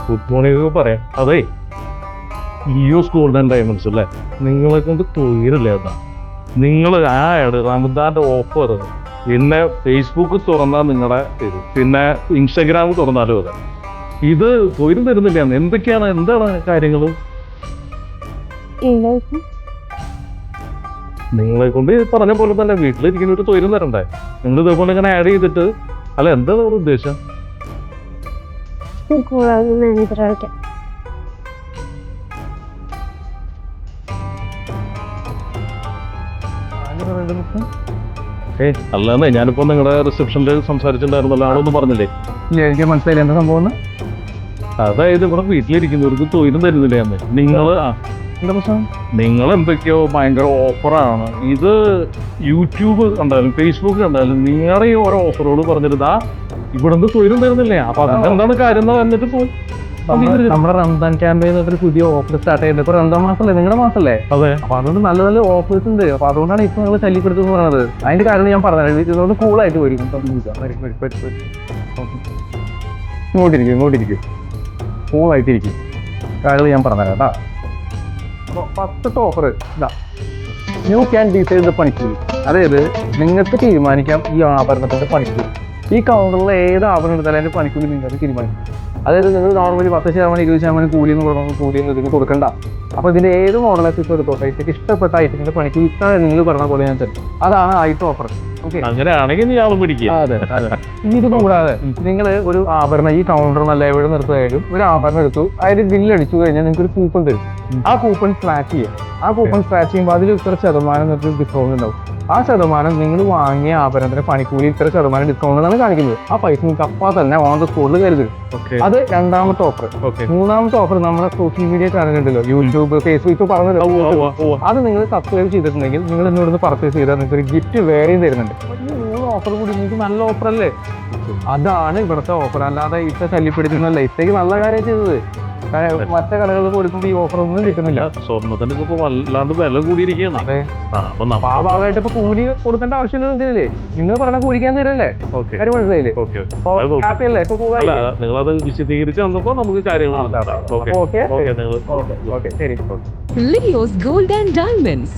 Good morning പറയാം. അതെ, use golden diamonds അല്ലേ, നിങ്ങളെ കൊണ്ട് തൊഴിലില്ല ഏതാ. നിങ്ങൾ റമദാന്റെ ഓഫർ പിന്നെ ഫേസ്ബുക്ക് തുറന്നാൽ നിങ്ങളുടെ തരും, പിന്നെ ഇൻസ്റ്റാഗ്രാം തുറന്നാലും അതെ. ഇത് തൊഴിൽ തരുന്നില്ല. എന്താണ് കാര്യങ്ങൾ? നിങ്ങളെ കൊണ്ട് പറഞ്ഞ പോലെ തന്നെ വീട്ടിലിരിക്കുന്ന ഒരു തൊഴിലും തരണ്ടേ? നിങ്ങൾ ഇതേപോലെ ഇങ്ങനെ ആഡ് ചെയ്തിട്ട് അല്ല, എന്താ നിങ്ങളുടെ ഉദ്ദേശം? അല്ലാന്നേ, ഞാനിപ്പോ നിങ്ങളുടെ റിസപ്ഷനിൽ സംസാരിച്ചിട്ടുണ്ടായിരുന്നല്ലോ, ആളൊന്നും പറഞ്ഞില്ലേ? എനിക്ക് മനസ്സിലായില്ല എന്താ സംഭവം. അതായത് ഇവിടെ വീട്ടിലിരിക്കുന്നവർക്ക് തൊഴിലും തരുന്നില്ല എന്ന്. നിങ്ങൾ എന്തൊക്കെയോ ഭയങ്കര ഓഫറാണ്. ഇത് യൂട്യൂബ് കണ്ടാലും ഫേസ്ബുക്ക് കണ്ടാലും നിങ്ങളുടെ ഈ ഓരോ ഓഫറുകൾ പറഞ്ഞിട്ട് ഇവിടെ നിന്ന് തൊഴിലും തരുന്നില്ലേ? അപ്പൊ അതെന്താണ് കാര്യം എന്നിട്ട് നമ്മുടെ റംസാൻ ക്യാമ്പയിൻ ഒരു പുതിയ ഓഫർ സ്റ്റാർട്ട് ചെയ്യുന്നത്. ഇപ്പൊ റംസാൻ മാസമല്ലേ, നിങ്ങളുടെ മാസമല്ലേ? അതെ. അപ്പൊ അതുകൊണ്ട് നല്ല നല്ല ഓഫേഴ്സ് ഉണ്ട്. അപ്പൊ അതുകൊണ്ടാണ് ഇപ്പൊ നിങ്ങൾ ശല്യപ്പെടുത്തുന്നത് പറയുന്നത്. അതിന്റെ കാര്യം ഞാൻ പറഞ്ഞത് ഇതുകൊണ്ട് കൂളായിട്ട് വരും. ഇങ്ങോട്ടിരിക്കും കൂളായിട്ടിരിക്കും. കാര്യം ഞാൻ പറഞ്ഞുതരാം കേട്ടാ. അപ്പോൾ ഫസ്റ്റത്തെ ഓഫർ ഇതാ, യു ക്യാൻ ഡിസൈഡ് ദ പണിക്കൂലി. അതായത് നിങ്ങൾക്ക് തീരുമാനിക്കാം ഈ ആഭരണത്തിന്റെ പണിക്കൂലി. ഈ കൗണ്ടറിൽ ഏത് ആഭരണം എടുത്താലും അതിന്റെ പണിക്കൂലി നിങ്ങൾക്ക് തീരുമാനിക്കും. അതായത് നിങ്ങൾ നോർമലി 10% 20% കൂലിന്ന് പറഞ്ഞു, കൂലിന്ന് ഇതിന് കൊടുക്കണ്ട. അപ്പൊ ഇതിന്റെ ഏത് മോഡലൊക്കെ ഇപ്പോൾ എടുത്തോട്ടെ, ഇതിലേക്ക് ഇഷ്ടപ്പെട്ട ഐറ്റത്തിന്റെ പണിക്കൂലി ഇത്ര നിങ്ങൾ പറഞ്ഞ പോലെ ഞാൻ തരും. അതാണ് ആദ്യത്തെ ഓഫർ. അങ്ങനെയാണെങ്കിൽ അതെ. ഇനി ഇത് കൂടാതെ നിങ്ങൾ ഒരു ആഭരണം ഈ കൗണ്ടർ നല്ല എവിടെ നിർത്തുകയാലും ഒരു ആഭരണം എടുത്തു, അതിന് ബില്ല് അടിച്ചു കഴിഞ്ഞാൽ നിങ്ങൾക്ക് ഒരു കൂപ്പൺ തരും. ആ കൂപ്പൺ സ്ക്രാച്ച് ചെയ്യാം. ആ കൂപ്പൺ സ്ക്രാച്ച് ചെയ്യുമ്പോൾ അതിൽ ഇത്ര ശതമാനം നിങ്ങൾക്ക് ഡിസ്കൗണ്ട് ഉണ്ടാവും. ആ ശതമാനം നിങ്ങൾ വാങ്ങിയ ആഭരണത്തിന്റെ പണിക്കൂലി ഇത്ര ശതമാനം ഡിസ്കൗണ്ട് എന്നാണ് കാണിക്കുന്നത്. ആ പൈസ നിങ്ങൾക്ക് അപ്പാ തന്നെ ഓൺ ദ സ്പോട്ടിൽ കരുതും. അത് രണ്ടാമത്തെ ഓഫർ. മൂന്നാമത്തെ ഓഫർ നമ്മുടെ സോഷ്യൽ മീഡിയ ചാനൽ ഉണ്ടല്ലോ, യൂട്യൂബ്, ഫേസ്ബുക്ക് പറഞ്ഞല്ലോ, അത് നിങ്ങൾ സബ്സ്ക്രൈബ് ചെയ്തിട്ടുണ്ടെങ്കിൽ നിങ്ങൾ എന്നോട് പർച്ചേസ് ചെയ്താൽ നിങ്ങൾക്ക് ഒരു ഗിഫ്റ്റ് വേറെയും തരുന്നുണ്ട്. ഈ 3 ഓഫർ കൂടി നിങ്ങൾക്ക് നല്ല ഓഫർ അല്ലേ? അതാണ് ഇവിടുത്തെ ഓഫർ. അല്ലാതെ ഇപ്പൊ ശല്യപ്പെടുത്തുന്നല്ല. ഇത്തേക്ക് നല്ല കാര്യം ചെയ്തത്. മറ്റേ കടകളിൽ കൊടുക്കുമ്പോൾ ഈ ഓഫർ ഒന്നും കിട്ടുന്നില്ല. സ്വർണ്ണത്തിന് ഇപ്പൊ വല്ലാണ്ട് വില കൂടിയിരിക്കുകയാണ്. ആ ഭാഗമായിട്ട് ഇപ്പൊ കൂലി കൊടുക്കേണ്ട ആവശ്യമില്ലേ? നിങ്ങൾ പറഞ്ഞ കൂലിക്കാൻ തരല്ലേ? കാര്യം മനസ്സിലായില്ലേ? ഹാപ്പി അല്ലേ? നിങ്ങളത് വിശദീകരിച്ച് വന്നപ്പോ നമുക്ക് കാര്യങ്ങൾ ശരി. Leo's Gold and Diamonds.